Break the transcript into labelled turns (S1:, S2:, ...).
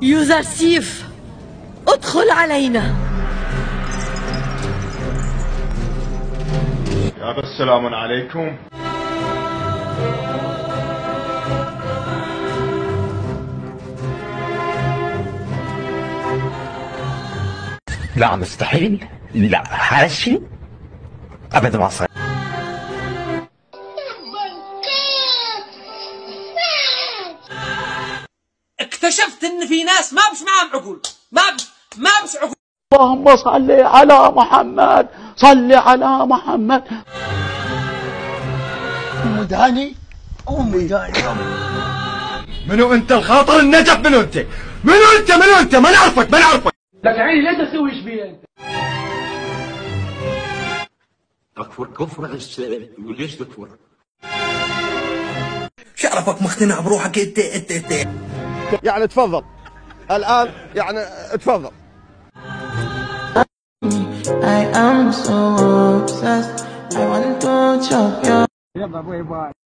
S1: يوزر سيف، ادخل علينا.
S2: يابا السلام عليكم.
S3: لا مستحيل، لا هذا الشيء ابدا ما صار.
S4: اكتشفت ان في ناس ما بش معاهم عقول، ما بش عقول.
S5: اللهم صل على محمد، صل على محمد. ام داني، ام داني.
S3: منو انت الخاطر النجف؟ منو انت؟ منو انت؟ ما نعرفك.
S5: لك عيني ليش تسوي ايش بيه انت؟
S3: اكفر كفر الاسلام، ليش تكفر؟
S4: شرفك مقتنع بروحك انت.
S6: يعني تفضل الآن، يعني تفضل.
S7: I am so obsessed. I want to chop your.